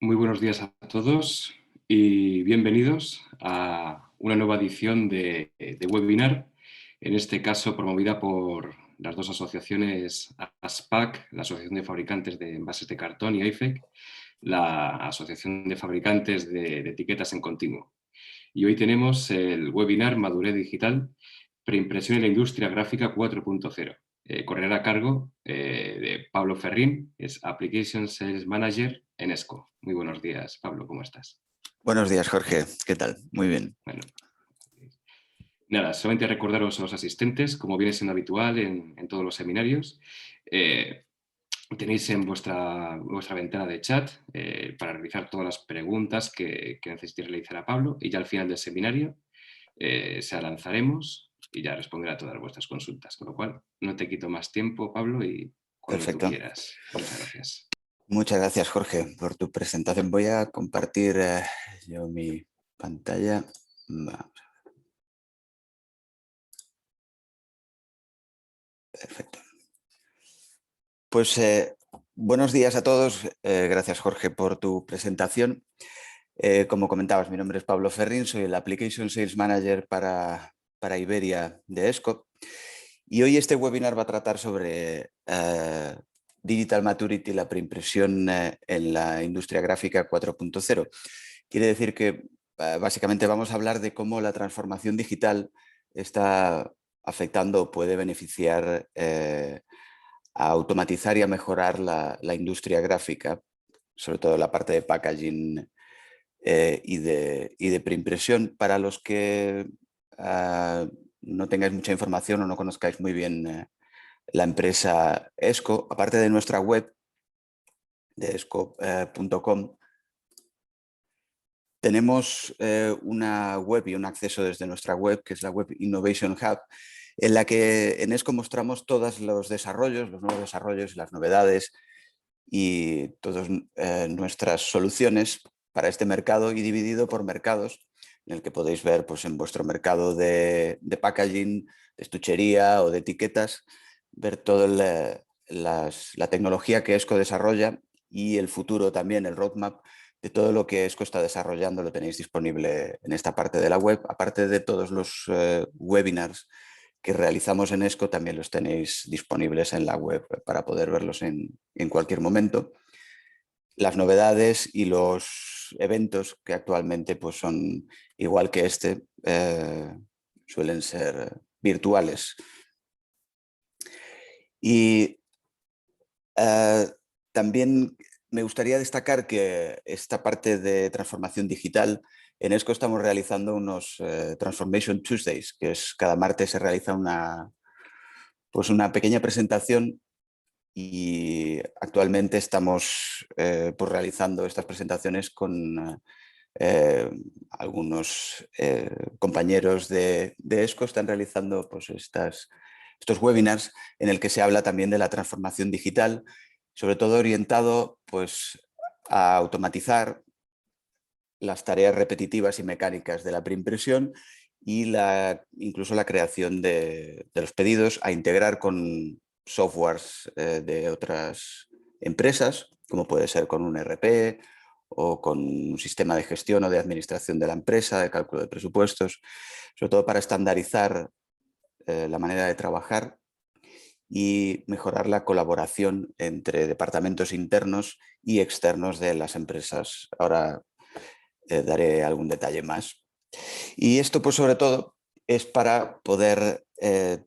Muy buenos días a todos y bienvenidos a una nueva edición de webinar, en este caso promovida por las dos asociaciones ASPAC, la Asociación de Fabricantes de Envases de Cartón, y AIFEC, la Asociación de Fabricantes de Etiquetas en Continuo. Y hoy tenemos el webinar Madurez Digital, Preimpresión en la Industria Gráfica 4.0. Correrá a cargo de Pablo Ferrín, es Application Sales Manager en ESCO. Muy buenos días, Pablo, ¿cómo estás? Buenos días, Jorge. ¿Qué tal? Muy bien. Bueno, nada, solamente recordaros a los asistentes, como viene siendo habitual en todos los seminarios, tenéis en vuestra ventana de chat para realizar todas las preguntas que necesitéis realizar a Pablo, y ya al final del seminario se lanzaremos y ya responderá a todas vuestras consultas. Con lo cual, no te quito más tiempo, Pablo, y cuando tú Perfecto. quieras. Muchas gracias. Muchas gracias, Jorge, por tu presentación. Voy a compartir yo mi pantalla. Perfecto. Pues buenos días a todos. Gracias, Jorge, por tu presentación. Como comentabas, mi nombre es Pablo Ferrín, soy el Application Sales Manager para Iberia de ESCO. Y hoy este webinar va a tratar sobre Digital Maturity, la preimpresión en la industria gráfica 4.0. Quiere decir que básicamente vamos a hablar de cómo la transformación digital está afectando o puede beneficiar a automatizar y a mejorar la industria gráfica, sobre todo la parte de packaging y de preimpresión. Para los que no tengáis mucha información o no conozcáis muy bien la empresa ESCO, aparte de nuestra web de esco.com, tenemos una web y un acceso desde nuestra web, que es la web Innovation Hub, en la que en ESCO mostramos todos los desarrollos, los nuevos desarrollos y las novedades y todas nuestras soluciones para este mercado, y dividido por mercados, en el que podéis ver pues, en vuestro mercado de packaging, de estuchería o de etiquetas, ver toda la tecnología que ESCO desarrolla y el futuro también, el roadmap de todo lo que ESCO está desarrollando. Lo tenéis disponible en esta parte de la web, aparte de todos los webinars que realizamos en ESCO, también los tenéis disponibles en la web para poder verlos en cualquier momento. Las novedades y los eventos que actualmente pues, son igual que este, suelen ser virtuales. Y también me gustaría destacar que esta parte de transformación digital, en ESCO estamos realizando unos Transformation Tuesdays, que es cada martes se realiza una pequeña presentación, y actualmente estamos pues realizando estas presentaciones con algunos compañeros de ESCO. Están realizando pues estos webinars en el que se habla también de la transformación digital, sobre todo orientado pues, a automatizar las tareas repetitivas y mecánicas de la preimpresión y incluso la creación de los pedidos, a integrar con softwares de otras empresas, como puede ser con un ERP o con un sistema de gestión o de administración de la empresa, de cálculo de presupuestos, sobre todo para estandarizar la manera de trabajar y mejorar la colaboración entre departamentos internos y externos de las empresas. Ahora daré algún detalle más. Y esto, pues sobre todo, es para poder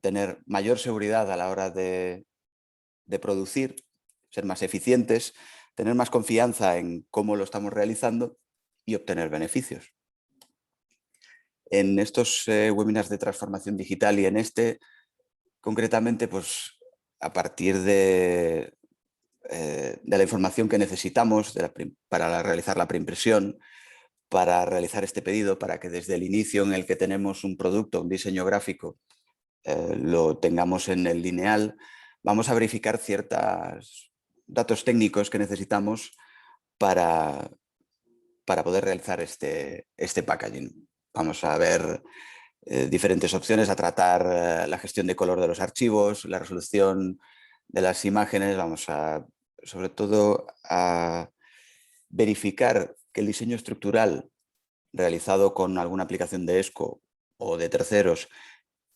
tener mayor seguridad a la hora de producir, ser más eficientes, tener más confianza en cómo lo estamos realizando y obtener beneficios. En estos webinars de transformación digital y en este, concretamente, pues a partir de la información que necesitamos para realizar la preimpresión, para realizar este pedido, para que desde el inicio en el que tenemos un producto, un diseño gráfico, lo tengamos en el lineal, vamos a verificar ciertos datos técnicos que necesitamos para poder realizar este packaging. Vamos a ver diferentes opciones, a tratar la gestión de color de los archivos, la resolución de las imágenes. Vamos a, sobre todo, a verificar que el diseño estructural realizado con alguna aplicación de ESCO o de terceros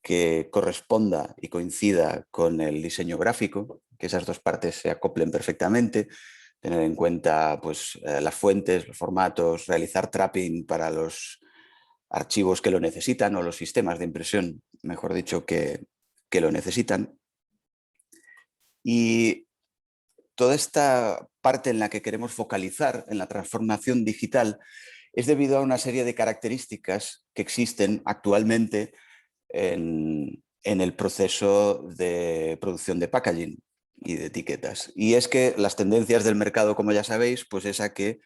que corresponda y coincida con el diseño gráfico, que esas dos partes se acoplen perfectamente, tener en cuenta pues, las fuentes, los formatos, realizar trapping para los archivos que lo necesitan o los sistemas de impresión, mejor dicho, que lo necesitan. Y toda esta parte en la que queremos focalizar en la transformación digital es debido a una serie de características que existen actualmente en el proceso de producción de packaging y de etiquetas. Y es que las tendencias del mercado, como ya sabéis, pues es a que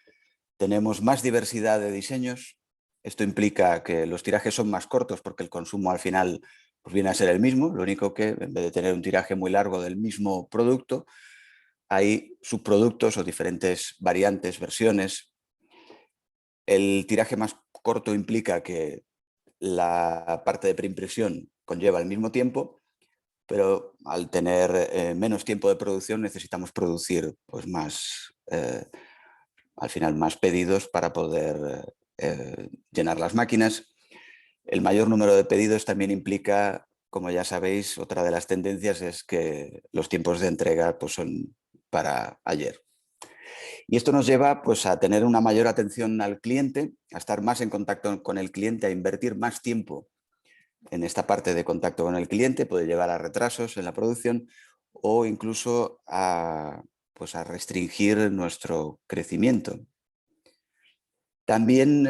tenemos más diversidad de diseños. Esto implica que los tirajes son más cortos porque el consumo al final pues viene a ser el mismo, lo único que en vez de tener un tiraje muy largo del mismo producto, hay subproductos o diferentes variantes, versiones. El tiraje más corto implica que la parte de preimpresión conlleva el mismo tiempo, pero al tener menos tiempo de producción necesitamos producir pues, al final más pedidos para poder llenar las máquinas. El mayor número de pedidos también implica, como ya sabéis, otra de las tendencias es que los tiempos de entrega pues, son para ayer. Y esto nos lleva pues, a tener una mayor atención al cliente, a estar más en contacto con el cliente, a invertir más tiempo en esta parte de contacto con el cliente, puede llevar a retrasos en la producción o incluso pues, a restringir nuestro crecimiento. También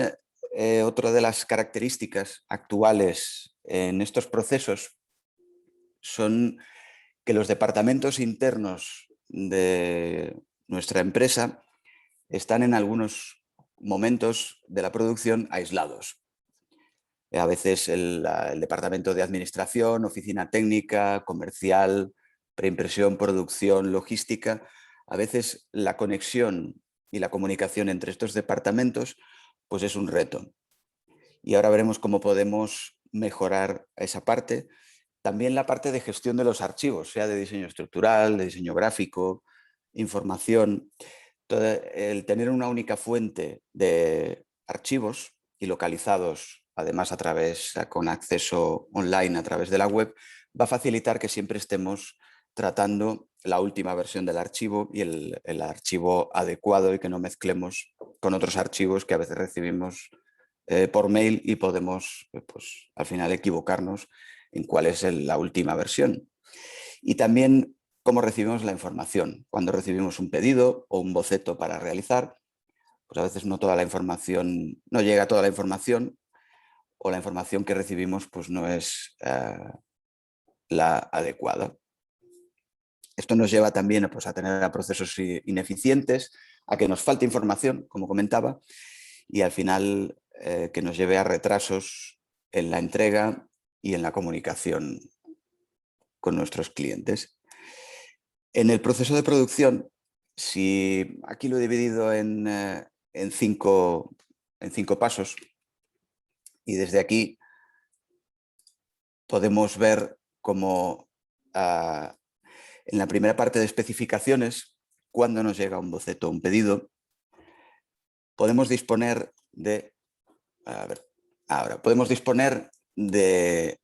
otra de las características actuales en estos procesos son que los departamentos internos de nuestra empresa están en algunos momentos de la producción aislados. A veces el departamento de administración, oficina técnica, comercial, preimpresión, producción, logística, a veces la conexión y la comunicación entre estos departamentos pues es un reto. Y ahora veremos cómo podemos mejorar esa parte. También la parte de gestión de los archivos, sea de diseño estructural, de diseño gráfico, información. El tener una única fuente de archivos y localizados, además con acceso online a través de la web, va a facilitar que siempre estemos tratando la última versión del archivo y el archivo adecuado y que no mezclemos con otros archivos que a veces recibimos por mail y podemos pues, al final equivocarnos en cuál es la última versión. Y también cómo recibimos la información. Cuando recibimos un pedido o un boceto para realizar, pues a veces no llega toda la información o la información que recibimos pues no es la adecuada. Esto nos lleva también pues, a tener procesos ineficientes, a que nos falte información, como comentaba, y al final que nos lleve a retrasos en la entrega y en la comunicación con nuestros clientes. En el proceso de producción, si aquí lo he dividido en 5 pasos y desde aquí podemos ver cómo en la primera parte de especificaciones, cuando nos llega un boceto o un pedido, podemos disponer de podemos disponer de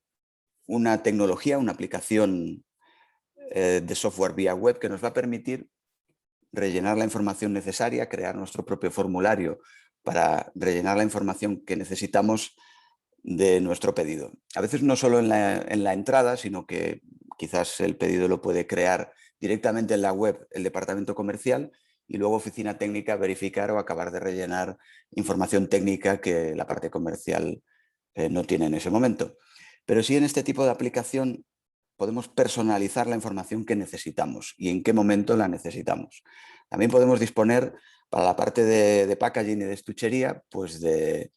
una tecnología, una aplicación de software vía web que nos va a permitir rellenar la información necesaria, crear nuestro propio formulario para rellenar la información que necesitamos de nuestro pedido. A veces no solo en la entrada, sino que quizás el pedido lo puede crear directamente en la web el departamento comercial y luego oficina técnica verificar o acabar de rellenar información técnica que la parte comercial no tiene en ese momento. Pero sí en este tipo de aplicación podemos personalizar la información que necesitamos y en qué momento la necesitamos. También podemos disponer para la parte de packaging y de estuchería, pues de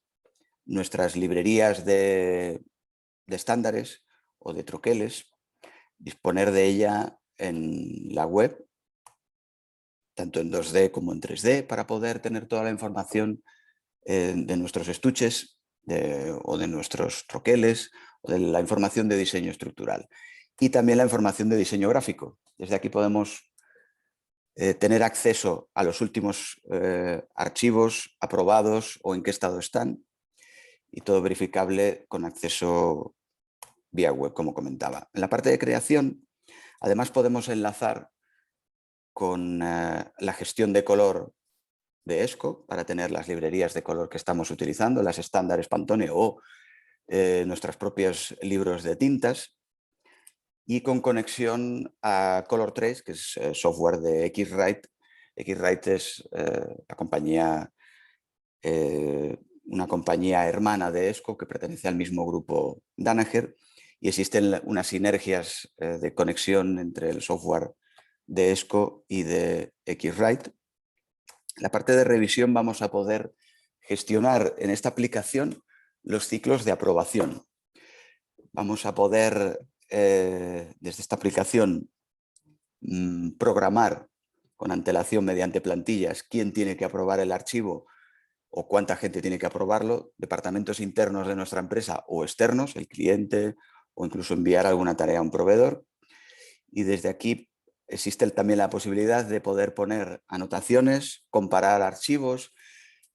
nuestras librerías de estándares o de troqueles, disponer de ella en la web, tanto en 2D como en 3D, para poder tener toda la información de nuestros estuches o de nuestros troqueles, o de la información de diseño estructural. Y también la información de diseño gráfico. Desde aquí podemos tener acceso a los últimos archivos aprobados o en qué estado están, y todo verificable con acceso vía web, como comentaba. En la parte de creación, además podemos enlazar con la gestión de color de ESCO para tener las librerías de color que estamos utilizando, las estándares Pantone o nuestros propios libros de tintas, y con conexión a Color Trace, que es software de Xrite. Xrite es una compañía hermana de ESCO que pertenece al mismo grupo Danaher, y existen unas sinergias de conexión entre el software de ESCO y de Xrite. La parte de revisión vamos a poder gestionar en esta aplicación los ciclos de aprobación. Vamos a poder, desde esta aplicación, programar con antelación mediante plantillas quién tiene que aprobar el archivo o cuánta gente tiene que aprobarlo, departamentos internos de nuestra empresa o externos, el cliente, o incluso enviar alguna tarea a un proveedor. Y desde aquí existe también la posibilidad de poder poner anotaciones, comparar archivos.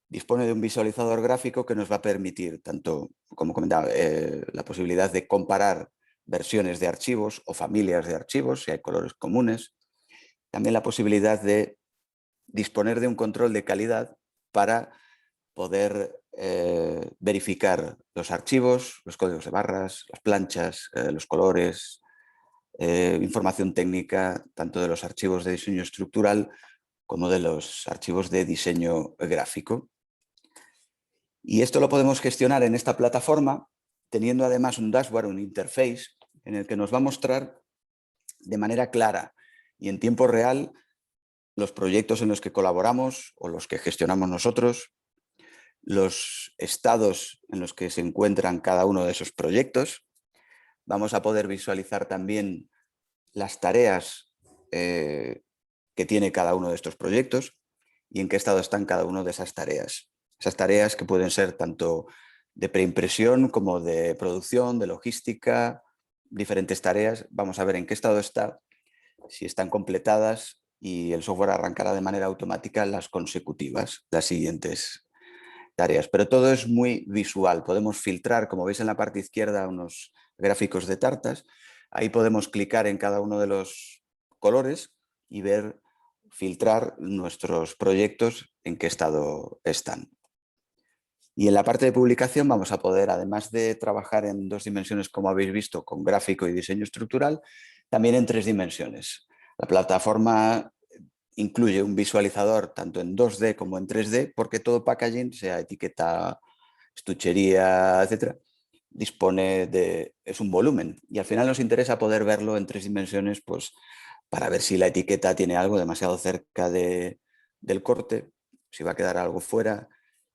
Dispone de un visualizador gráfico que nos va a permitir, tanto, como comentaba, la posibilidad de comparar versiones de archivos o familias de archivos, si hay colores comunes. También la posibilidad de disponer de un control de calidad para poder verificar los archivos, los códigos de barras, las planchas, los colores, información técnica, tanto de los archivos de diseño estructural como de los archivos de diseño gráfico. Y esto lo podemos gestionar en esta plataforma, teniendo además un dashboard, un interface, en el que nos va a mostrar de manera clara y en tiempo real los proyectos en los que colaboramos o los que gestionamos nosotros, los estados en los que se encuentran cada uno de esos proyectos. Vamos a poder visualizar también las tareas que tiene cada uno de estos proyectos y en qué estado están cada una de esas tareas. Esas tareas que pueden ser tanto de preimpresión como de producción, de logística, diferentes tareas. Vamos a ver en qué estado está, si están completadas, y el software arrancará de manera automática las consecutivas, las siguientes tareas. Pero todo es muy visual. Podemos filtrar, como veis en la parte izquierda, unos gráficos de tartas. Ahí podemos clicar en cada uno de los colores y ver, filtrar nuestros proyectos en qué estado están. Y en la parte de publicación vamos a poder, además de trabajar en 2 dimensiones, como habéis visto, con gráfico y diseño estructural, también en 3 dimensiones. La plataforma incluye un visualizador tanto en 2D como en 3D, porque todo packaging, sea etiqueta, estuchería, etcétera, es un volumen, y al final nos interesa poder verlo en 3 dimensiones, pues para ver si la etiqueta tiene algo demasiado cerca del corte, si va a quedar algo fuera.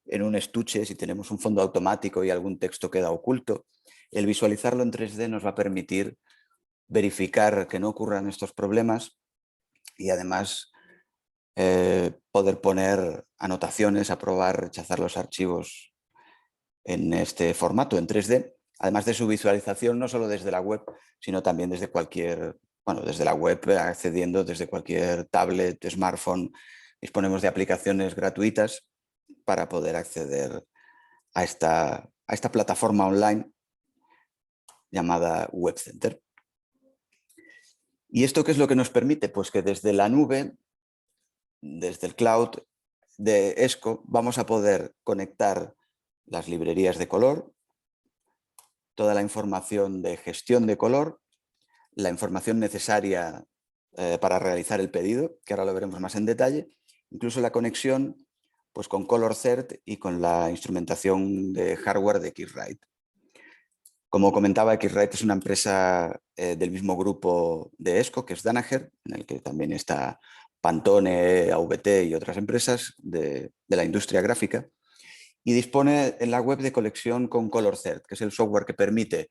En un estuche, si tenemos un fondo automático y algún texto queda oculto, el visualizarlo en 3D nos va a permitir verificar que no ocurran estos problemas y además poder poner anotaciones, aprobar, rechazar los archivos en este formato, en 3D, además de su visualización no solo desde la web, sino también desde desde la web, accediendo desde cualquier tablet, smartphone. Disponemos de aplicaciones gratuitas para poder acceder a esta plataforma online llamada Web Center. ¿Y esto qué es lo que nos permite? Pues que desde la nube, desde el cloud de ESCO, vamos a poder conectar las librerías de color, toda la información de gestión de color, la información necesaria para realizar el pedido, que ahora lo veremos más en detalle, incluso la conexión pues, con ColorCert y con la instrumentación de hardware de Xrite. Como comentaba, Xrite es una empresa del mismo grupo de ESCO, que es Danaher, en el que también está Pantone, AVT y otras empresas de la industria gráfica, y dispone en la web de conexión con ColorCert, que es el software que permite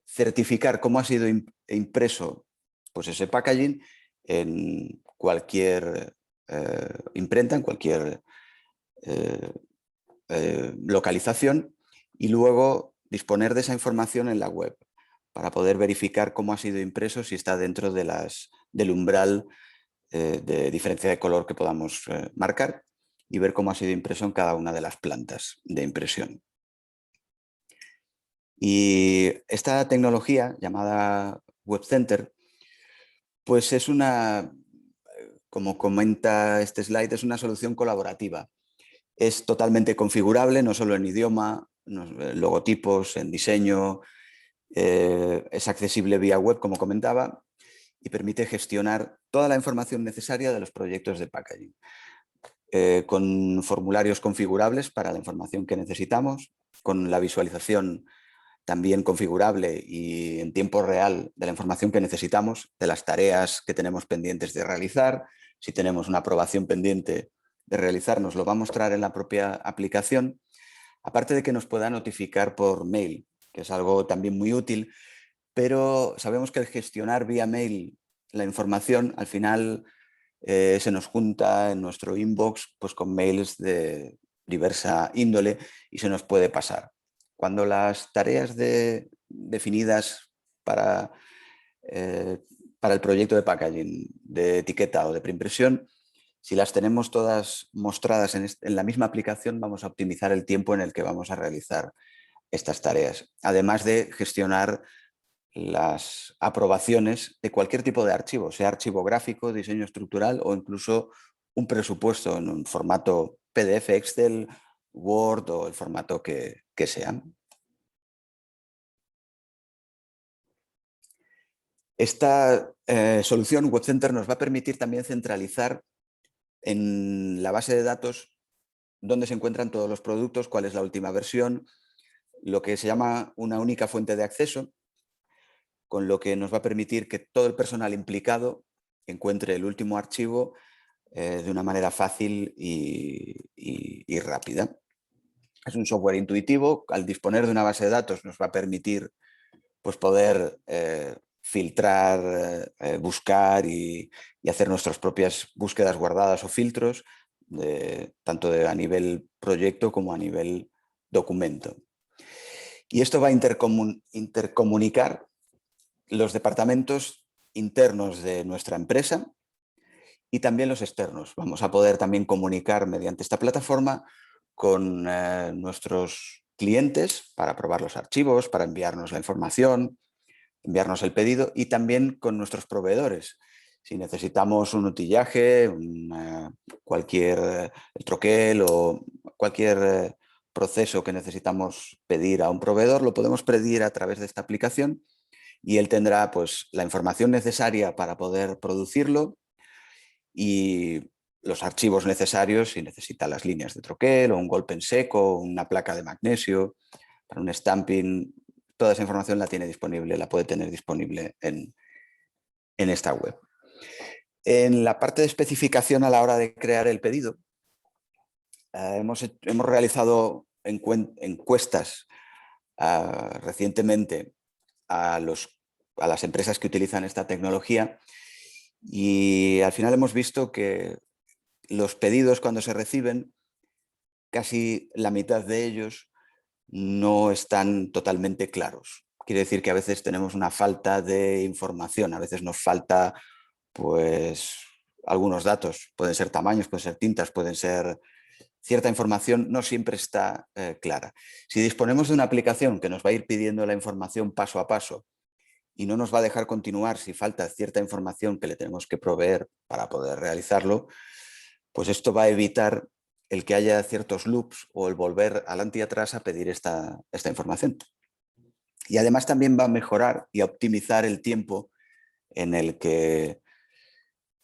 certificar cómo ha sido impreso pues, ese packaging en cualquier imprenta, en cualquier localización, y luego disponer de esa información en la web para poder verificar cómo ha sido impreso, si está dentro del umbral de diferencia de color que podamos marcar y ver cómo ha sido impreso en cada una de las plantas de impresión. Y esta tecnología llamada Web Center, pues es una, como comenta este slide, es una solución colaborativa. Es totalmente configurable, no solo en idioma, logotipos, en diseño, es accesible vía web, como comentaba, y permite gestionar toda la información necesaria de los proyectos de packaging, con formularios configurables para la información que necesitamos, con la visualización también configurable y en tiempo real de la información que necesitamos, de las tareas que tenemos pendientes de realizar. Si tenemos una aprobación pendiente de realizar, nos lo va a mostrar en la propia aplicación, aparte de que nos pueda notificar por mail, que es algo también muy útil, pero sabemos que el gestionar vía mail la información al final se nos junta en nuestro inbox pues, con mails de diversa índole y se nos puede pasar. Cuando las tareas definidas para el proyecto de packaging, de etiqueta o de preimpresión, si las tenemos todas mostradas en la misma aplicación, vamos a optimizar el tiempo en el que vamos a realizar estas tareas. Además de gestionar las aprobaciones de cualquier tipo de archivo, sea archivo gráfico, diseño estructural o incluso un presupuesto en un formato PDF, Excel, Word o el formato que sea. Esta solución Web Center nos va a permitir también centralizar en la base de datos dónde se encuentran todos los productos, cuál es la última versión, lo que se llama una única fuente de acceso, con lo que nos va a permitir que todo el personal implicado encuentre el último archivo de una manera fácil y rápida. Es un software intuitivo, al disponer de una base de datos nos va a permitir pues, poder filtrar, buscar y hacer nuestras propias búsquedas guardadas o filtros, tanto a nivel proyecto como a nivel documento. Y esto va a intercomunicar los departamentos internos de nuestra empresa y también los externos. Vamos a poder también comunicar mediante esta plataforma con nuestros clientes para probar los archivos, para enviarnos la información, enviarnos el pedido y también con nuestros proveedores. Si necesitamos un utillaje, cualquier troquel o cualquier proceso que necesitamos pedir a un proveedor, lo podemos pedir a través de esta aplicación y él tendrá pues, la información necesaria para poder producirlo y los archivos necesarios si necesita las líneas de troquel o un golpe en seco, una placa de magnesio para un stamping. Toda esa información la tiene disponible, la puede tener disponible en esta web. En la parte de especificación a la hora de crear el pedido, hemos realizado encuestas recientemente a las empresas que utilizan esta tecnología y al final hemos visto que los pedidos cuando se reciben, casi la mitad de ellos no están totalmente claros. Quiere decir que a veces tenemos una falta de información, a veces nos falta pues algunos datos, pueden ser tamaños, pueden ser tintas, pueden ser cierta información, no siempre está clara. Si disponemos de una aplicación que nos va a ir pidiendo la información paso a paso y no nos va a dejar continuar si falta cierta información que le tenemos que proveer para poder realizarlo, pues esto va a evitar el que haya ciertos loops o el volver adelante y atrás a pedir esta información. Y además también va a mejorar y a optimizar el tiempo en el que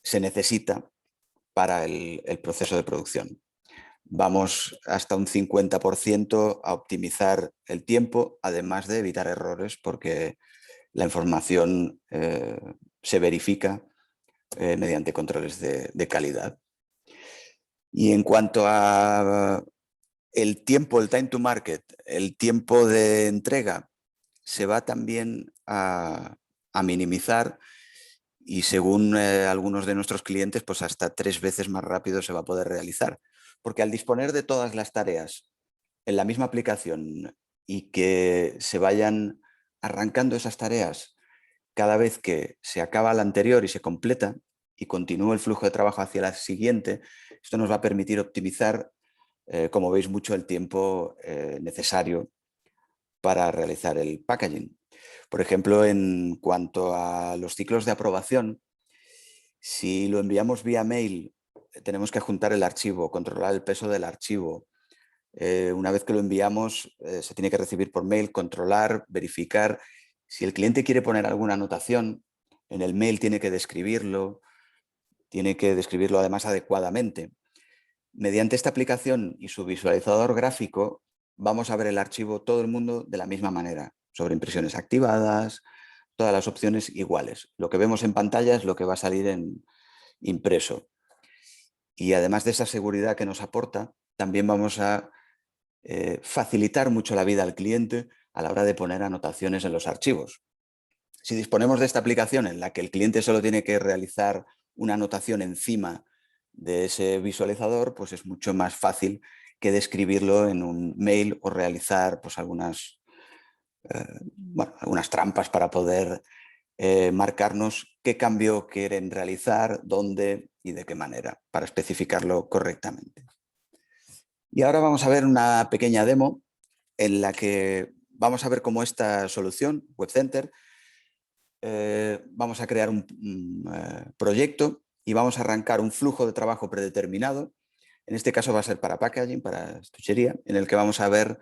se necesita para el proceso de producción. Vamos hasta un 50% a optimizar el tiempo, además de evitar errores, porque la información se verifica mediante controles de calidad. Y en cuanto a el tiempo, el time to market, el tiempo de entrega, se va también a minimizar y según algunos de nuestros clientes, pues hasta 3 veces más rápido se va a poder realizar. Porque al disponer de todas las tareas en la misma aplicación y que se vayan arrancando esas tareas cada vez que se acaba la anterior y se completa y continúo el flujo de trabajo hacia la siguiente, esto nos va a permitir optimizar, como veis, mucho el tiempo necesario para realizar el packaging. Por ejemplo, en cuanto a los ciclos de aprobación, si lo enviamos vía mail, tenemos que juntar el archivo, controlar el peso del archivo. Una vez que lo enviamos, se tiene que recibir por mail, controlar, verificar. Si el cliente quiere poner alguna anotación, en el mail tiene que describirlo además adecuadamente. Mediante esta aplicación y su visualizador gráfico, vamos a ver el archivo todo el mundo de la misma manera, sobre impresiones activadas, todas las opciones iguales. Lo que vemos en pantalla es lo que va a salir en impreso. Y además de esa seguridad que nos aporta, también vamos a facilitar mucho la vida al cliente a la hora de poner anotaciones en los archivos. Si disponemos de esta aplicación en la que el cliente solo tiene que realizar una anotación encima de ese visualizador, pues es mucho más fácil que describirlo en un mail o realizar pues algunas trampas para poder marcarnos qué cambio quieren realizar, dónde y de qué manera, para especificarlo correctamente. Y ahora vamos a ver una pequeña demo en la que vamos a ver cómo esta solución, WebCenter, vamos a crear un proyecto y vamos a arrancar un flujo de trabajo predeterminado. En este caso va a ser para packaging, para estuchería, en el que vamos a ver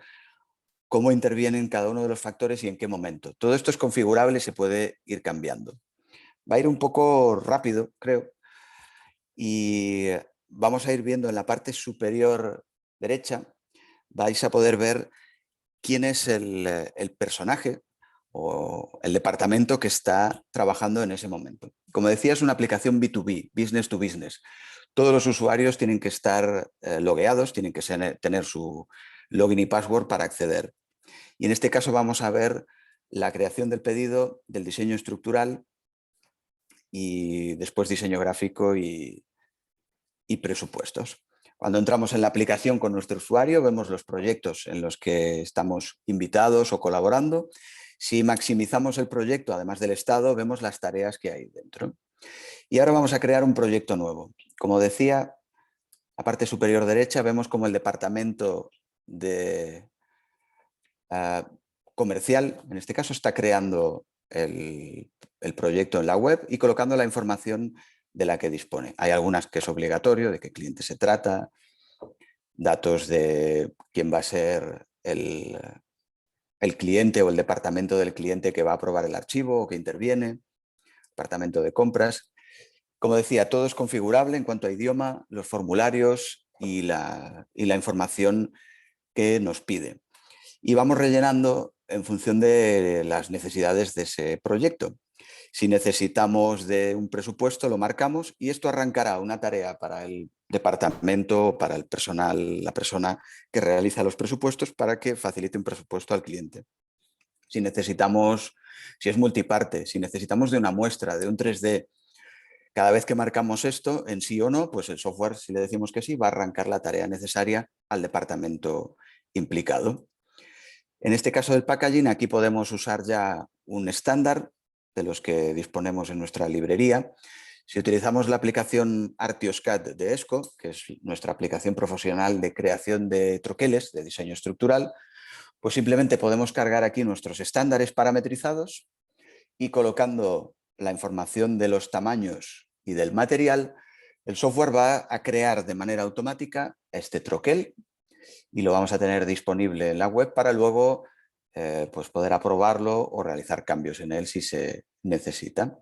cómo intervienen cada uno de los factores y en qué momento. Todo esto es configurable y se puede ir cambiando. Va a ir un poco rápido, creo, y vamos a ir viendo en la parte superior derecha, vais a poder ver quién es el personaje o el departamento que está trabajando en ese momento. Como decía, es una aplicación B2B, business to business. Todos los usuarios tienen que estar logueados, tienen que tener su login y password para acceder. Y en este caso vamos a ver la creación del pedido, del diseño estructural y después diseño gráfico y presupuestos. Cuando entramos en la aplicación con nuestro usuario, vemos los proyectos en los que estamos invitados o colaborando. Si maximizamos el proyecto, además del estado, vemos las tareas que hay dentro. Y ahora vamos a crear un proyecto nuevo. Como decía, la parte superior derecha vemos como el departamento de comercial, en este caso, está creando el proyecto en la web y colocando la información de la que dispone. Hay algunas que es obligatorio, de qué cliente se trata, datos de quién va a ser el cliente o el departamento del cliente que va a aprobar el archivo o que interviene, departamento de compras. Como decía, todo es configurable en cuanto a idioma, los formularios y la información que nos pide. Y vamos rellenando en función de las necesidades de ese proyecto. Si necesitamos de un presupuesto, lo marcamos y esto arrancará una tarea para el departamento, para el personal, la persona que realiza los presupuestos, para que facilite un presupuesto al cliente. Si es multiparte, si necesitamos de una muestra, de un 3D, cada vez que marcamos esto en sí o no, pues el software, si le decimos que sí, va a arrancar la tarea necesaria al departamento implicado. En este caso del packaging, aquí podemos usar ya un estándar de los que disponemos en nuestra librería. Si utilizamos la aplicación Artios-CAD de ESCO, que es nuestra aplicación profesional de creación de troqueles, de diseño estructural, pues simplemente podemos cargar aquí nuestros estándares parametrizados y colocando la información de los tamaños y del material, el software va a crear de manera automática este troquel y lo vamos a tener disponible en la web para luego pues poder aprobarlo o realizar cambios en él si se necesita.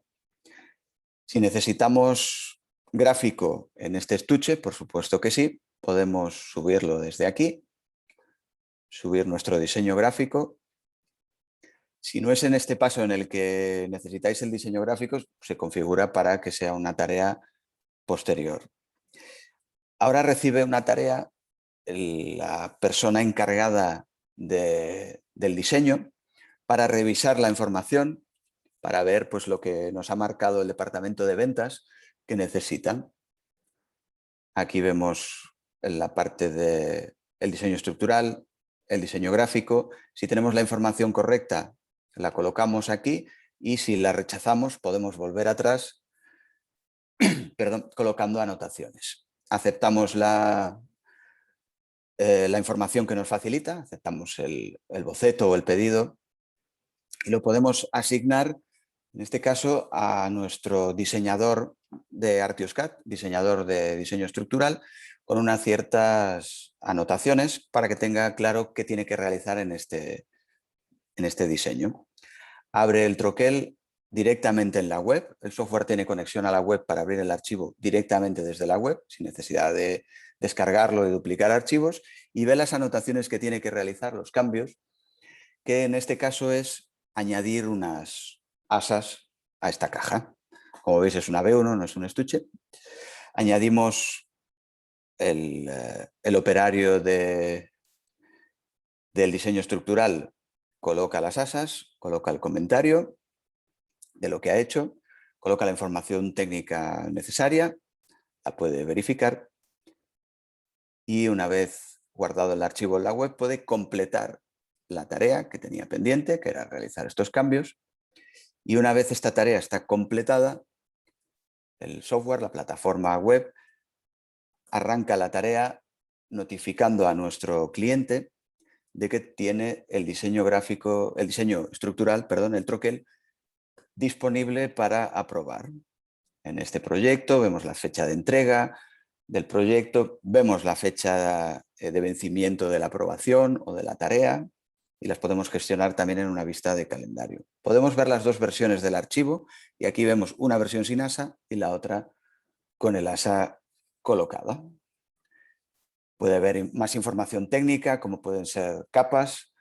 Si necesitamos gráfico en este estuche, por supuesto que sí, podemos subirlo desde aquí, subir nuestro diseño gráfico. Si no es en este paso en el que necesitáis el diseño gráfico, se configura para que sea una tarea posterior. Ahora recibe una tarea la persona encargada del diseño para revisar la información, para ver pues, lo que nos ha marcado el departamento de ventas que necesitan. Aquí vemos en la parte del diseño estructural, el diseño gráfico. Si tenemos la información correcta, la colocamos aquí y si la rechazamos podemos volver atrás colocando anotaciones. Aceptamos la información que nos facilita, aceptamos el boceto o el pedido y lo podemos asignar, en este caso, a nuestro diseñador de ArtiosCAD, diseñador de diseño estructural, con unas ciertas anotaciones para que tenga claro qué tiene que realizar en este diseño. Abre el troquel directamente en la web. El software tiene conexión a la web para abrir el archivo directamente desde la web, sin necesidad de descargarlo y duplicar archivos, y ve las anotaciones que tiene que realizar, los cambios, que en este caso es añadir unas asas a esta caja. Como veis, es una B1, no es un estuche. Añadimos el operario del diseño estructural, coloca las asas, coloca el comentario de lo que ha hecho, coloca la información técnica necesaria, la puede verificar y una vez guardado el archivo en la web puede completar la tarea que tenía pendiente, que era realizar estos cambios, y una vez esta tarea está completada, el software, la plataforma web, arranca la tarea notificando a nuestro cliente de que tiene el diseño gráfico, el diseño estructural, perdón, el troquel, disponible para aprobar. En este proyecto vemos la fecha de entrega del proyecto, vemos la fecha de vencimiento de la aprobación o de la tarea y las podemos gestionar también en una vista de calendario. Podemos ver las dos versiones del archivo y aquí vemos una versión sin asa y la otra con el asa colocada. Puede haber más información técnica, como pueden ser capas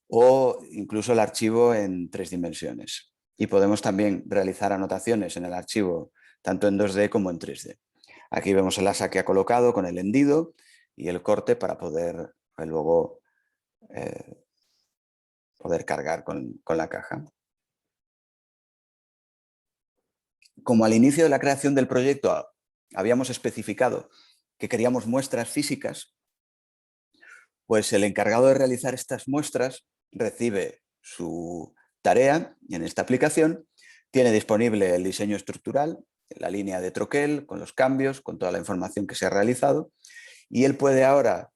o incluso el archivo en 3 dimensiones. Y podemos también realizar anotaciones en el archivo tanto en 2D como en 3D. Aquí vemos el asa que ha colocado con el hendido y el corte para poder luego poder cargar con la caja. Como al inicio de la creación del proyecto habíamos especificado que queríamos muestras físicas, pues el encargado de realizar estas muestras recibe su tarea y en esta aplicación tiene disponible el diseño estructural, la línea de troquel, con los cambios, con toda la información que se ha realizado, y él puede ahora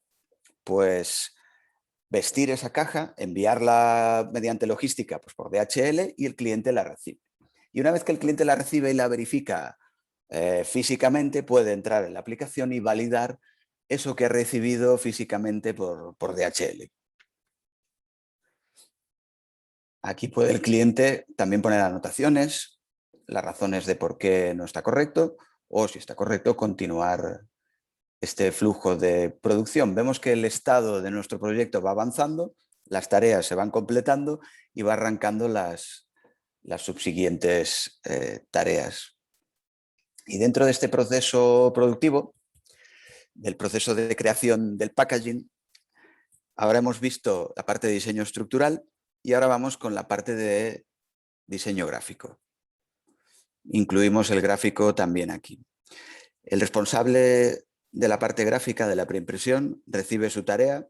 pues vestir esa caja, enviarla mediante logística pues, por DHL y el cliente la recibe. Y una vez que el cliente la recibe y la verifica físicamente, puede entrar en la aplicación y validar eso que ha recibido físicamente por DHL. Aquí puede el cliente también poner anotaciones, las razones de por qué no está correcto o si está correcto continuar este flujo de producción. Vemos que el estado de nuestro proyecto va avanzando, las tareas se van completando y va arrancando las subsiguientes tareas. Y dentro de este proceso productivo, del proceso de creación del packaging, ahora hemos visto la parte de diseño estructural y ahora vamos con la parte de diseño gráfico. Incluimos el gráfico también aquí. El responsable de la parte gráfica de la preimpresión recibe su tarea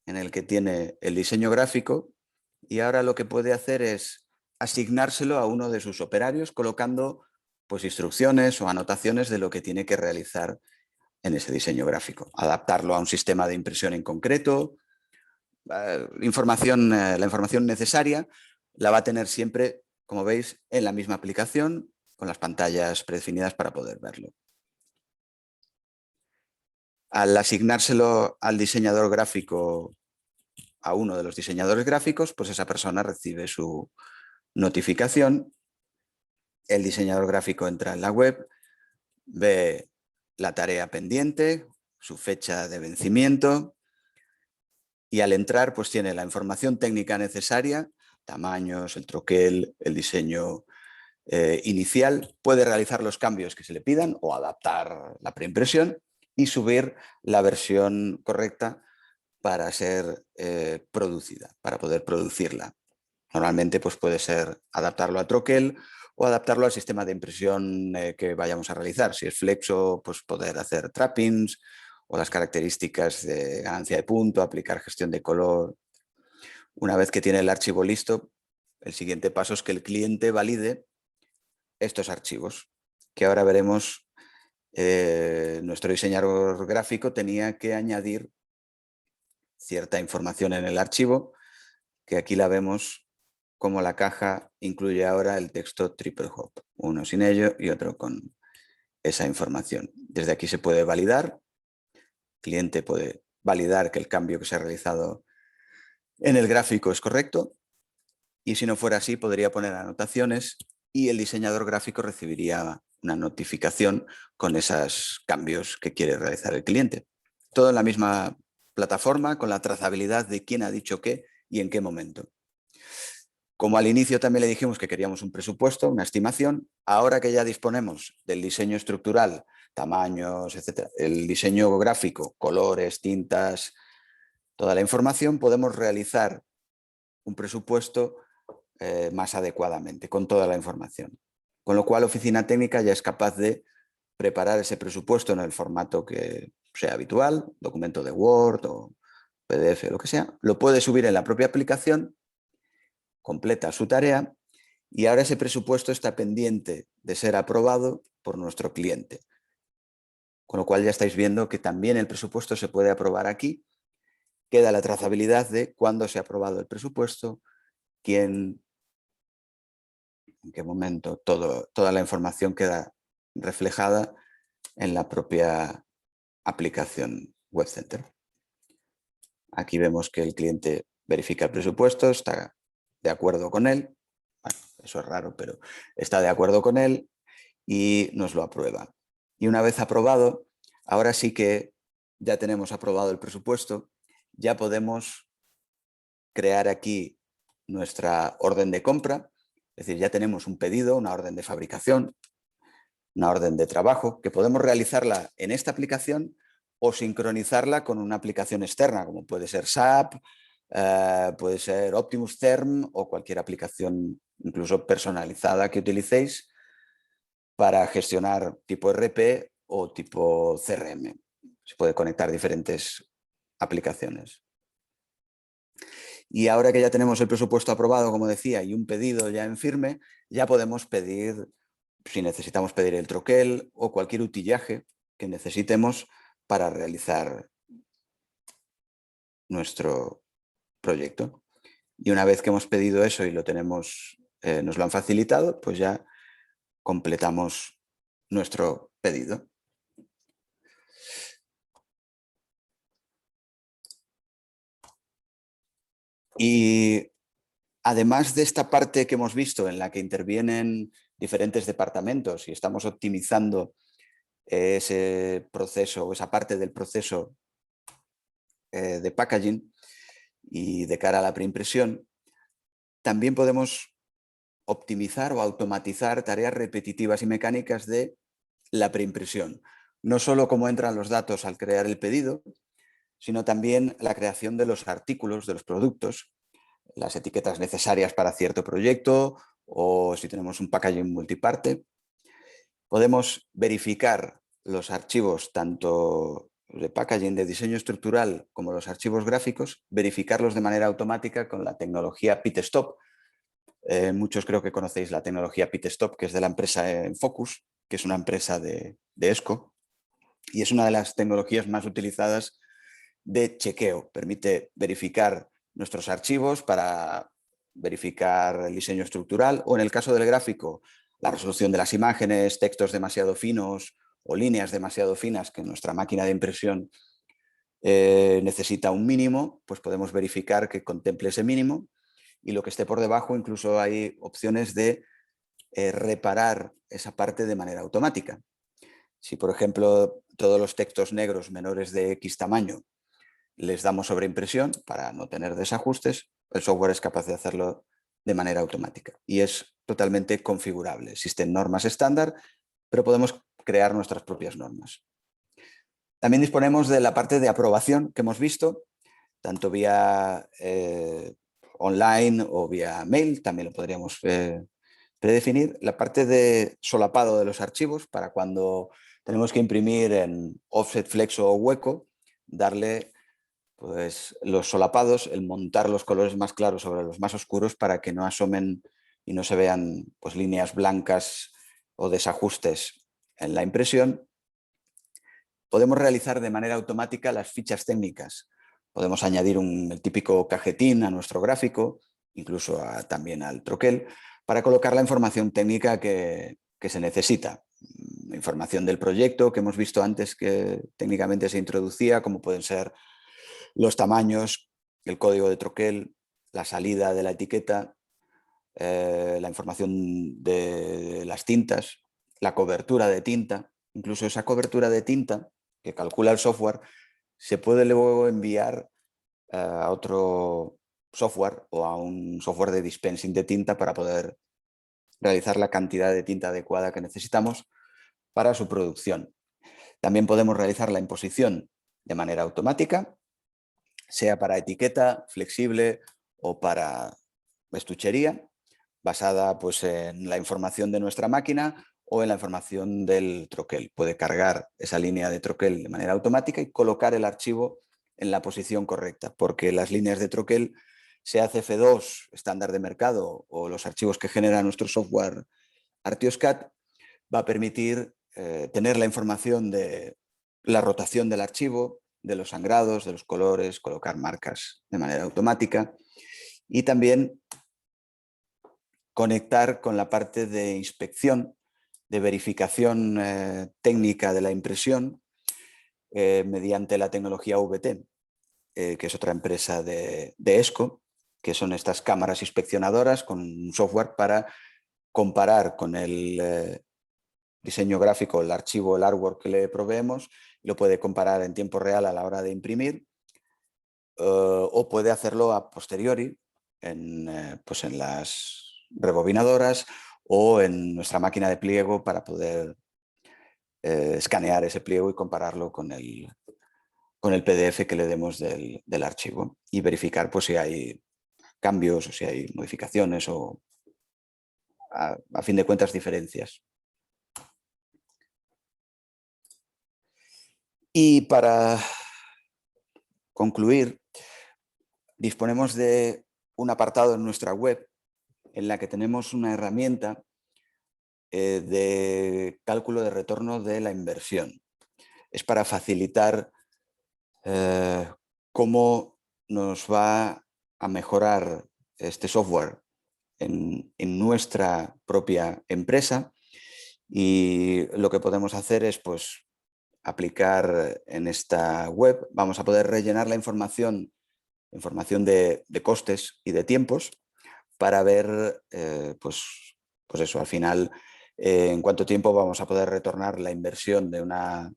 en el que tiene el diseño gráfico y ahora lo que puede hacer es asignárselo a uno de sus operarios colocando pues, instrucciones o anotaciones de lo que tiene que realizar en ese diseño gráfico. Adaptarlo a un sistema de impresión en concreto. La información necesaria la va a tener siempre, como veis, en la misma aplicación con las pantallas predefinidas para poder verlo. Al asignárselo al diseñador gráfico, a uno de los diseñadores gráficos, pues esa persona recibe su notificación. El diseñador gráfico entra en la web, ve la tarea pendiente, su fecha de vencimiento y al entrar pues tiene la información técnica necesaria, tamaños, el troquel, el diseño inicial, puede realizar los cambios que se le pidan o adaptar la preimpresión y subir la versión correcta para ser producida, para poder producirla. Normalmente pues, puede ser adaptarlo a troquel o adaptarlo al sistema de impresión que vayamos a realizar. Si es flexo, pues poder hacer trappings o las características de ganancia de punto, aplicar gestión de color. Una vez que tiene el archivo listo, el siguiente paso es que el cliente valide estos archivos, que ahora veremos, nuestro diseñador gráfico tenía que añadir cierta información en el archivo, que aquí la vemos como la caja incluye ahora el texto triple hop, uno sin ello y otro con esa información. Desde aquí se puede validar, el cliente puede validar que el cambio que se ha realizado en el gráfico es correcto, y si no fuera así podría poner anotaciones y el diseñador gráfico recibiría una notificación con esos cambios que quiere realizar el cliente. Todo en la misma plataforma, con la trazabilidad de quién ha dicho qué y en qué momento. Como al inicio también le dijimos que queríamos un presupuesto, una estimación, ahora que ya disponemos del diseño estructural, tamaños, etcétera, el diseño gráfico, colores, tintas, toda la información, podemos realizar un presupuesto más adecuadamente, con toda la información. Con lo cual, Oficina Técnica ya es capaz de preparar ese presupuesto en el formato que sea habitual, documento de Word o PDF, lo que sea, lo puede subir en la propia aplicación, completa su tarea y ahora ese presupuesto está pendiente de ser aprobado por nuestro cliente. Con lo cual ya estáis viendo que también el presupuesto se puede aprobar aquí. Queda la trazabilidad de cuándo se ha aprobado el presupuesto, quién, en qué momento, toda la información queda reflejada en la propia aplicación Web Center. Aquí vemos que el cliente verifica el presupuesto, está de acuerdo con él. Bueno, eso es raro, pero está de acuerdo con él y nos lo aprueba. Y una vez aprobado, ahora sí que ya tenemos aprobado el presupuesto, ya podemos crear aquí nuestra orden de compra, es decir, ya tenemos un pedido, una orden de fabricación, una orden de trabajo, que podemos realizarla en esta aplicación o sincronizarla con una aplicación externa, como puede ser SAP, puede ser Optimus Therm o cualquier aplicación incluso personalizada que utilicéis para gestionar tipo RP o tipo CRM. Se puede conectar diferentes aplicaciones. Y ahora que ya tenemos el presupuesto aprobado, como decía, y un pedido ya en firme, ya podemos pedir, si necesitamos pedir el troquel o cualquier utillaje que necesitemos para realizar nuestro proyecto. Y una vez que hemos pedido eso y lo tenemos, nos lo han facilitado, pues ya completamos nuestro pedido. Y además de esta parte que hemos visto en la que intervienen diferentes departamentos y estamos optimizando ese proceso o esa parte del proceso de packaging y de cara a la preimpresión, también podemos optimizar o automatizar tareas repetitivas y mecánicas de la preimpresión. No solo cómo entran los datos al crear el pedido, sino también la creación de los artículos, de los productos, las etiquetas necesarias para cierto proyecto o si tenemos un packaging multiparte. Podemos verificar los archivos, tanto de packaging, de diseño estructural, como los archivos gráficos, verificarlos de manera automática con la tecnología PitStop. Muchos creo que conocéis la tecnología PitStop, que es de la empresa Focus, que es una empresa de ESCO, y es una de las tecnologías más utilizadas de chequeo. Permite verificar nuestros archivos para verificar el diseño estructural o, en el caso del gráfico, la resolución de las imágenes, textos demasiado finos o líneas demasiado finas que nuestra máquina de impresión necesita un mínimo, pues podemos verificar que contemple ese mínimo, y lo que esté por debajo incluso hay opciones de reparar esa parte de manera automática. Si, por ejemplo, todos los textos negros menores de X tamaño les damos sobreimpresión para no tener desajustes, el software es capaz de hacerlo de manera automática y es totalmente configurable. Existen normas estándar, pero podemos crear nuestras propias normas. También disponemos de la parte de aprobación que hemos visto, tanto vía online o vía mail, también lo podríamos predefinir. La parte de solapado de los archivos para cuando tenemos que imprimir en offset, flexo o hueco, darle pues los solapados, el montar los colores más claros sobre los más oscuros para que no asomen y no se vean pues líneas blancas o desajustes en la impresión, podemos realizar de manera automática las fichas técnicas. Podemos añadir el típico cajetín a nuestro gráfico, incluso también al troquel, para colocar la información técnica que se necesita. Información del proyecto que hemos visto antes que técnicamente se introducía, como pueden ser los tamaños, el código de troquel, la salida de la etiqueta, la información de las tintas, la cobertura de tinta. Incluso esa cobertura de tinta que calcula el software se puede luego enviar a otro software o a un software de dispensing de tinta para poder realizar la cantidad de tinta adecuada que necesitamos para su producción. También podemos realizar la imposición de manera automática, sea para etiqueta, flexible o para estuchería, basada pues, en la información de nuestra máquina o en la información del troquel. Puede cargar esa línea de troquel de manera automática y colocar el archivo en la posición correcta, porque las líneas de troquel, sea CF2, estándar de mercado, o los archivos que genera nuestro software Artioscat, va a permitir tener la información de la rotación del archivo, de los sangrados, de los colores, colocar marcas de manera automática y también conectar con la parte de inspección, de verificación técnica de la impresión mediante la tecnología VT, que es otra empresa de ESCO, que son estas cámaras inspeccionadoras con un software para comparar con el diseño gráfico, el archivo, el artwork que le proveemos, lo puede comparar en tiempo real a la hora de imprimir o puede hacerlo a posteriori pues en las rebobinadoras o en nuestra máquina de pliego para poder escanear ese pliego y compararlo con el PDF que le demos del archivo y verificar pues, si hay cambios o si hay modificaciones o a fin de cuentas diferencias. Y para concluir, disponemos de un apartado en nuestra web en la que tenemos una herramienta de cálculo de retorno de la inversión. Es para facilitar cómo nos va a mejorar este software en nuestra propia empresa y lo que podemos hacer es pues, aplicar en esta web, vamos a poder rellenar la información de costes y de tiempos para ver, pues eso, al final, en cuánto tiempo vamos a poder retornar la inversión de una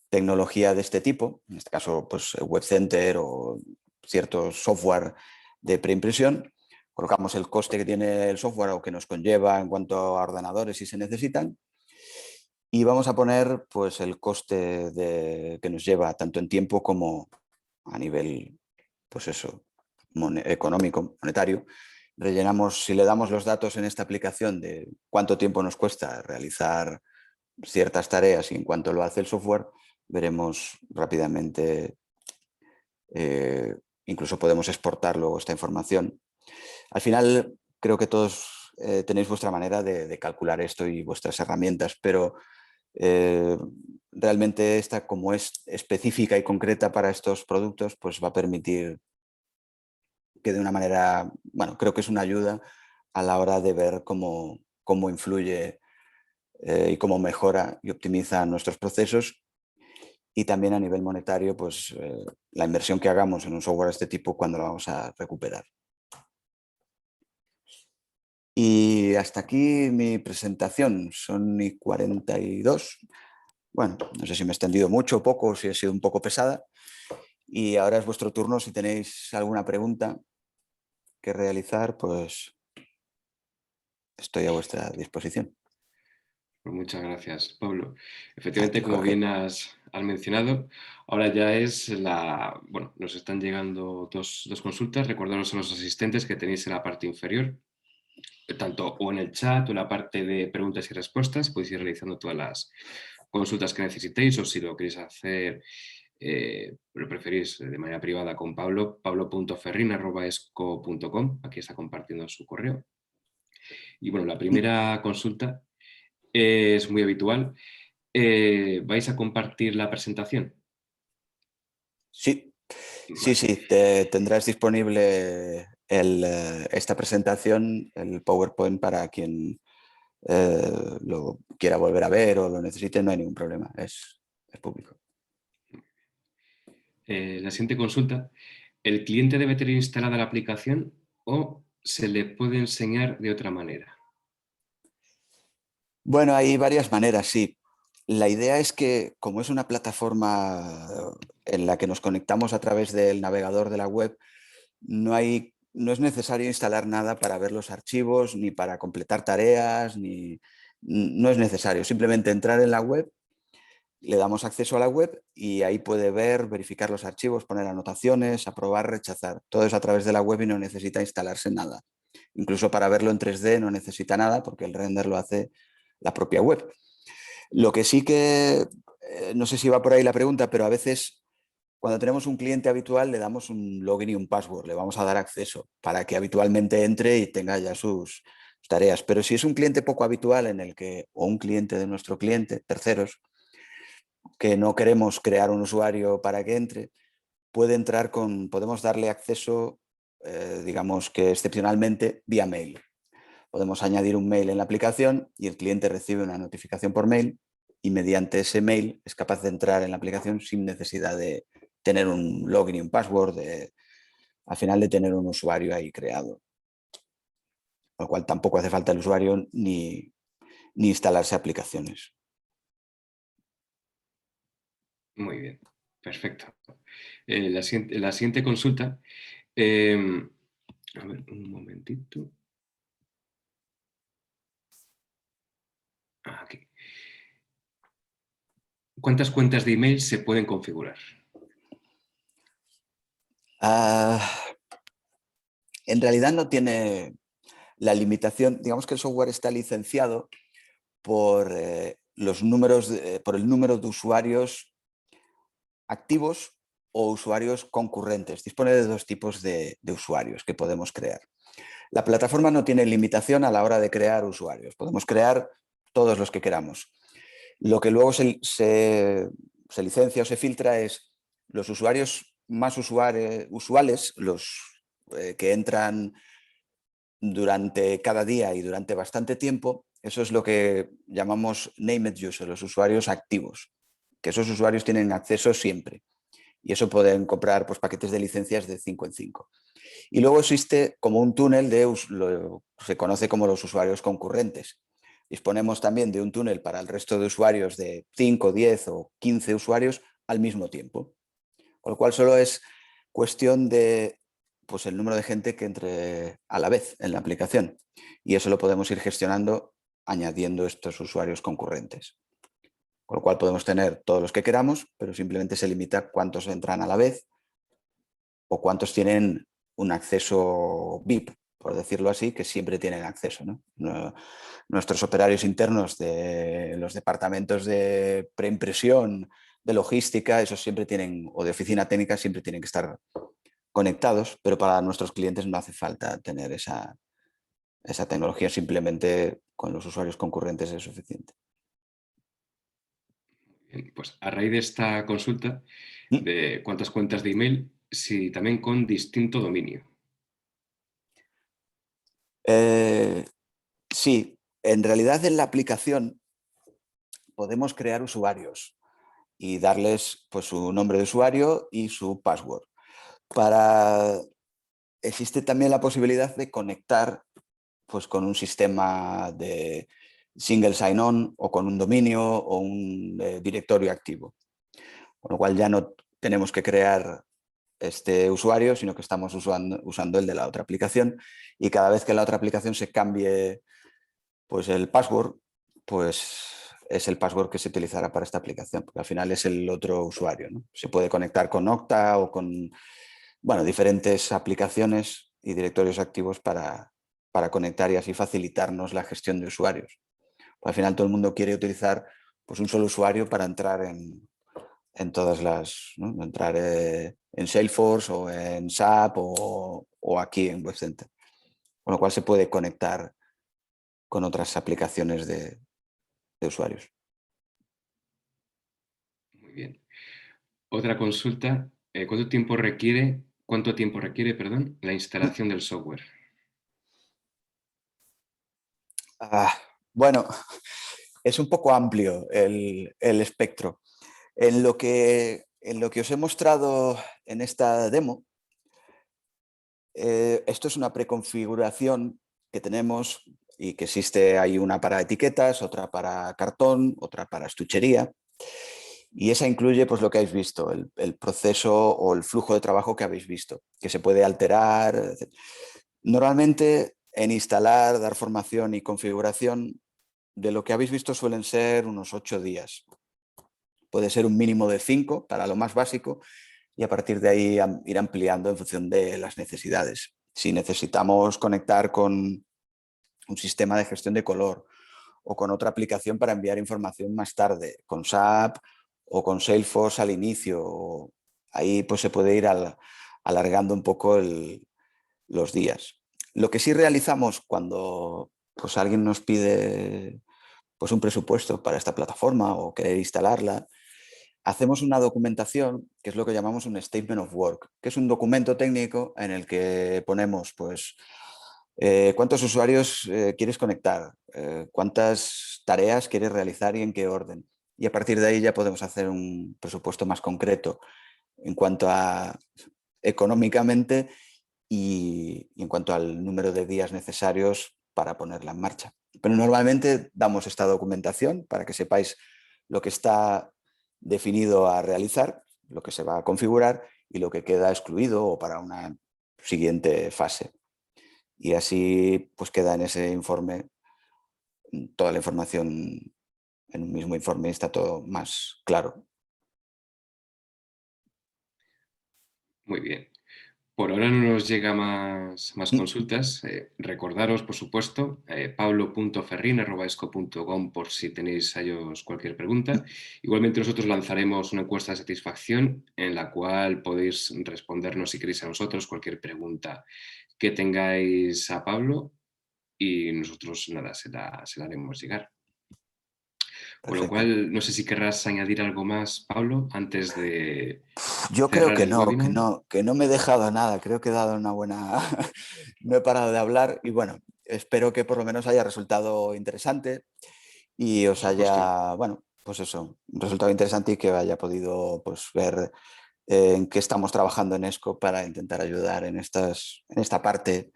tecnología de este tipo, en este caso pues, Web Center o cierto software de preimpresión. Colocamos el coste que tiene el software o que nos conlleva en cuanto a ordenadores si se necesitan y vamos a poner pues, el coste que nos lleva tanto en tiempo como a nivel pues eso, económico, monetario. Rellenamos, si le damos los datos en esta aplicación de cuánto tiempo nos cuesta realizar ciertas tareas y en cuanto lo hace el software, veremos rápidamente, incluso podemos exportar luego esta información. Al final, creo que todos tenéis vuestra manera de calcular esto y vuestras herramientas, pero realmente esta, como es específica y concreta para estos productos, pues va a permitir que de una manera, bueno, creo que es una ayuda a la hora de ver cómo influye y cómo mejora y optimiza nuestros procesos y también a nivel monetario, pues la inversión que hagamos en un software de este tipo, cuando lo vamos a recuperar. Y hasta aquí mi presentación, son y 42. Bueno, no sé si me he extendido mucho o poco, si he sido un poco pesada. Y ahora es vuestro turno, si tenéis alguna pregunta que realizar, pues estoy a vuestra disposición. Pues muchas gracias, Pablo. A Efectivamente, ti, como Jorge. bien has mencionado, ahora ya es bueno, nos están llegando dos consultas. Recordaros a los asistentes que tenéis en la parte inferior, tanto o en el chat o en la parte de preguntas y respuestas, podéis ir realizando todas las consultas que necesitéis o si lo queréis hacer, lo preferís de manera privada con Pablo, pablo.ferrin@esco.com, aquí está compartiendo su correo. Y bueno, la primera consulta es muy habitual ¿vais a compartir la presentación? Sí, Vale. sí, tendrás disponible esta presentación, el PowerPoint, para quien lo quiera volver a ver o lo necesite, no hay ningún problema, es público. La siguiente consulta. ¿El cliente debe tener instalada la aplicación o se le puede enseñar de otra manera? Bueno, hay varias maneras, sí. La idea es que, como es una plataforma en la que nos conectamos a través del navegador de la web, no es necesario instalar nada para ver los archivos, ni para completar tareas, no es necesario. Simplemente entrar en la web, le damos acceso a la web y ahí puede ver, verificar los archivos, poner anotaciones, aprobar, rechazar. Todo es a través de la web y no necesita instalarse nada. Incluso para verlo en 3D no necesita nada porque el render lo hace la propia web. Lo que sí que, no sé si va por ahí la pregunta, pero a veces cuando tenemos un cliente habitual le damos un login y un password, le vamos a dar acceso para que habitualmente entre y tenga ya sus tareas. Pero si es un cliente poco habitual o un cliente de nuestro cliente, terceros, que no queremos crear un usuario para que entre, podemos darle acceso, digamos que excepcionalmente, vía mail. Podemos añadir un mail en la aplicación y el cliente recibe una notificación por mail y mediante ese mail es capaz de entrar en la aplicación sin necesidad de tener un login y un password, al final de tener un usuario ahí creado. Con lo cual tampoco hace falta el usuario ni instalarse aplicaciones. Muy bien, perfecto. La siguiente consulta. A ver, un momentito. Aquí. ¿Cuántas cuentas de email se pueden configurar? En realidad no tiene la limitación, digamos que el software está licenciado por, por el número de usuarios activos o usuarios concurrentes. Dispone de dos tipos de usuarios que podemos crear. La plataforma no tiene limitación a la hora de crear usuarios. Podemos crear todos los que queramos. Lo que luego se licencia o se filtra es los usuarios más usuales, los que entran durante cada día y durante bastante tiempo. Eso es lo que llamamos named user, los usuarios activos, que esos usuarios tienen acceso siempre. Y eso pueden comprar pues, paquetes de licencias de 5 en 5. Y luego existe como un túnel se conoce como los usuarios concurrentes. Disponemos también de un túnel para el resto de usuarios de 5, 10 o 15 usuarios al mismo tiempo. Con lo cual solo es cuestión de pues, el número de gente que entre a la vez en la aplicación. Y eso lo podemos ir gestionando añadiendo estos usuarios concurrentes. Con lo cual podemos tener todos los que queramos, pero simplemente se limita a cuántos entran a la vez o cuántos tienen un acceso VIP, por decirlo así, que siempre tienen acceso, ¿no? Nuestros operarios internos de los departamentos de preimpresión, de logística, esos siempre tienen, o de oficina técnica, siempre tienen que estar conectados, pero para nuestros clientes no hace falta tener esa tecnología, simplemente con los usuarios concurrentes es suficiente. Bien, pues a raíz de esta consulta ¿Mm? de cuántas cuentas de email, si también con distinto dominio. Sí, en realidad en la aplicación podemos crear usuarios y darles pues, su nombre de usuario y su password. Existe también la posibilidad de conectar pues, con un sistema de single sign-on o con un dominio o un directorio activo. Con lo cual ya no tenemos que crear este usuario, sino que estamos usando el de la otra aplicación y cada vez que la otra aplicación se cambie pues, el password, pues es el password que se utilizará para esta aplicación, porque al final es el otro usuario, ¿no? Se puede conectar con Okta o con diferentes aplicaciones y directorios activos para conectar y así facilitarnos la gestión de usuarios. Al final todo el mundo quiere utilizar pues, un solo usuario para entrar en todas las, ¿no? Entrar en Salesforce o en SAP o aquí en Web Center. Con lo cual se puede conectar con otras aplicaciones de usuarios. Otra consulta, cuánto tiempo requiere, perdón, la instalación del software? Ah, bueno, es un poco amplio el espectro. En lo que os he mostrado en esta demo, esto es una preconfiguración que tenemos y que existe, hay una para etiquetas, otra para cartón, otra para estuchería. Y esa incluye pues, lo que habéis visto, el proceso o el flujo de trabajo que habéis visto, que se puede alterar. Normalmente, en instalar, dar formación y configuración, de lo que habéis visto suelen ser unos 8 días. Puede ser un mínimo de 5 para lo más básico y a partir de ahí ir ampliando en función de las necesidades. Si necesitamos conectar con un sistema de gestión de color o con otra aplicación para enviar información más tarde, con SAP o con Salesforce al inicio, ahí pues se puede ir alargando un poco los días. Lo que sí realizamos cuando pues, alguien nos pide pues, un presupuesto para esta plataforma o querer instalarla, hacemos una documentación que es lo que llamamos un Statement of Work, que es un documento técnico en el que ponemos pues, cuántos usuarios quieres conectar, cuántas tareas quieres realizar y en qué orden. Y a partir de ahí ya podemos hacer un presupuesto más concreto en cuanto a económicamente y en cuanto al número de días necesarios para ponerla en marcha. Pero normalmente damos esta documentación para que sepáis lo que está definido a realizar, lo que se va a configurar y lo que queda excluido o para una siguiente fase. Y así pues queda en ese informe toda la información en un mismo informe y está todo más claro. Muy bien. Por ahora no nos llega más Mm, consultas. Recordaros, por supuesto, pablo.ferrin@esco.com por si tenéis a ellos cualquier pregunta. mm. Igualmente nosotros lanzaremos una encuesta de satisfacción en la cual podéis respondernos si queréis a nosotros cualquier pregunta que tengáis a Pablo y nosotros nada, se la haremos llegar. Con lo Perfecto. cual, no sé si querrás añadir algo más, Pablo, antes de Yo creo cerrar que el no, webinar. que no me he dejado nada, creo que he dado una buena... no he parado de hablar y bueno, espero que por lo menos haya resultado interesante y Por os supuesto. haya, bueno, pues eso, un resultado interesante y que haya podido pues ver en qué estamos trabajando en ESCO para intentar ayudar en esta parte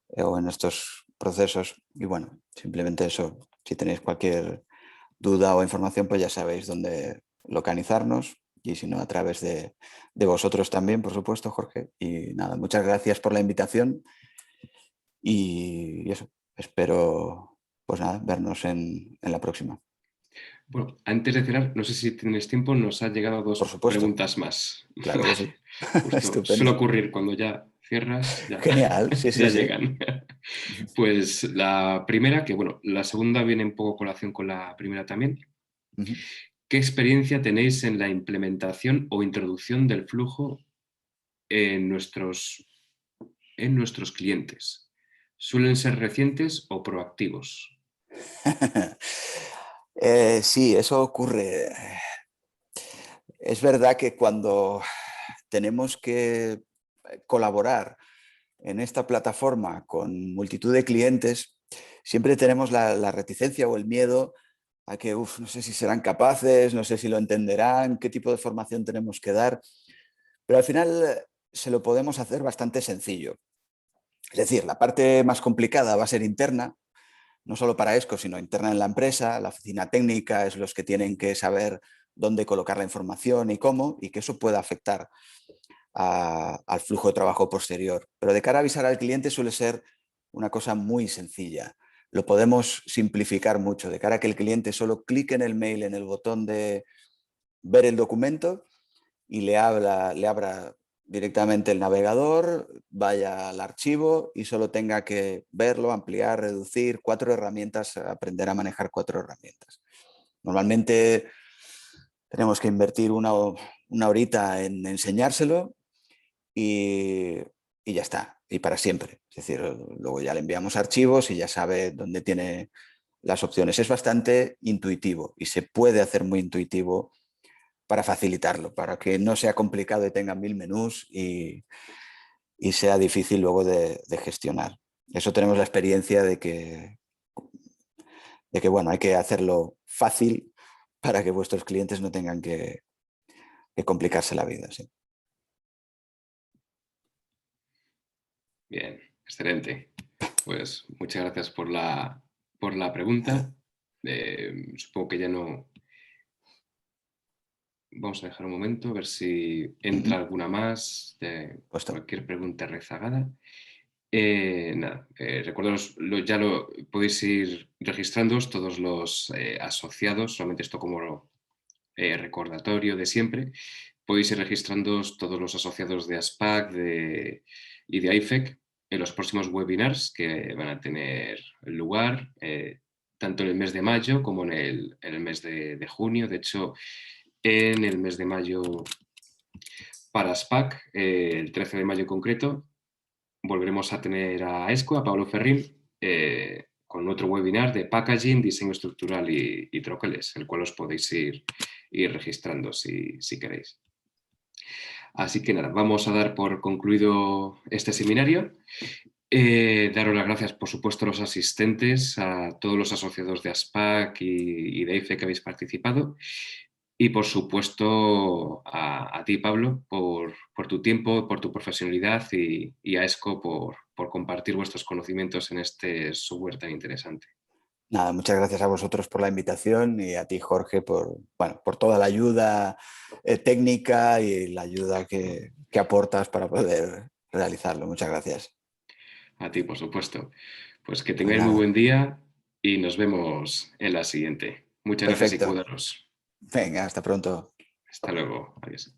o en estos procesos. Y bueno, simplemente eso, si tenéis cualquier duda o información, pues ya sabéis dónde localizarnos y si no, a través de vosotros también, por supuesto, Jorge. Y nada, muchas gracias por la invitación y eso, espero pues nada, vernos en la próxima. Bueno, antes de cerrar, no sé si tienes tiempo, nos han llegado Por dos supuesto, preguntas más. claro que sí. Justo, suele Estupendo. ocurrir cuando ya cierras, ya, Genial, sí, sí, ya sí. llegan. Pues la primera, que bueno, la segunda viene un poco a colación con la primera también. Ujú. ¿Qué experiencia tenéis en la implementación o introducción del flujo en nuestros clientes? ¿Suelen ser recientes o proactivos? Sí, eso ocurre. Es verdad que cuando tenemos que colaborar en esta plataforma con multitud de clientes, siempre tenemos la reticencia o el miedo a que, no sé si serán capaces, no sé si lo entenderán, qué tipo de formación tenemos que dar, pero al final se lo podemos hacer bastante sencillo. Es decir, la parte más complicada va a ser interna, no solo para ESCO, sino interna en la empresa. La oficina técnica es los que tienen que saber dónde colocar la información y cómo, y que eso pueda afectar al flujo de trabajo posterior. Pero de cara a avisar al cliente suele ser una cosa muy sencilla. Lo podemos simplificar mucho, de cara a que el cliente solo clique en el mail, en el botón de ver el documento y le abra directamente el navegador, vaya al archivo y solo tenga que verlo, ampliar, reducir, 4 herramientas, aprender a manejar 4 herramientas. Normalmente tenemos que invertir una horita en enseñárselo y, y ya está, y para siempre. Es decir, luego ya le enviamos archivos y ya sabe dónde tiene las opciones. Es bastante intuitivo y se puede hacer muy intuitivo para facilitarlo, para que no sea complicado y tengan 1000 menús y sea difícil luego de gestionar. Eso tenemos la experiencia de que bueno, hay que hacerlo fácil para que vuestros clientes no tengan que complicarse la vida. Sí. Bien, excelente. Pues muchas gracias por la pregunta. Supongo que ya no... Vamos a dejar un momento, a ver si entra alguna más de Puesto. cualquier pregunta rezagada. Nada, recordaros, ya lo podéis ir registrándoos todos los asociados, solamente esto como recordatorio de siempre. Podéis ir registrándoos todos los asociados de ASPAC y de IFEC en los próximos webinars que van a tener lugar, tanto en el mes de mayo como en el mes de junio. De hecho, en el mes de mayo para ASPAC, el 13 de mayo en concreto, volveremos a tener a ESCO, a Pablo Ferrín, con otro webinar de packaging, diseño estructural y troqueles, el cual os podéis ir registrando si queréis. Así que nada, vamos a dar por concluido este seminario. Daros las gracias, por supuesto, a los asistentes, a todos los asociados de ASPAC y de IFE que habéis participado. Y, por supuesto, a ti, Pablo, por tu tiempo, por tu profesionalidad y a ESCO por compartir vuestros conocimientos en este software tan interesante. Nada, muchas gracias a vosotros por la invitación y a ti, Jorge, por toda la ayuda técnica y la ayuda que aportas para poder realizarlo. Muchas gracias. A ti, por supuesto. Pues que Pues tengáis muy nada, buen día y nos vemos en la siguiente. Muchas gracias y perfecto. cuidaros. Venga, hasta pronto. Hasta luego. Adiós.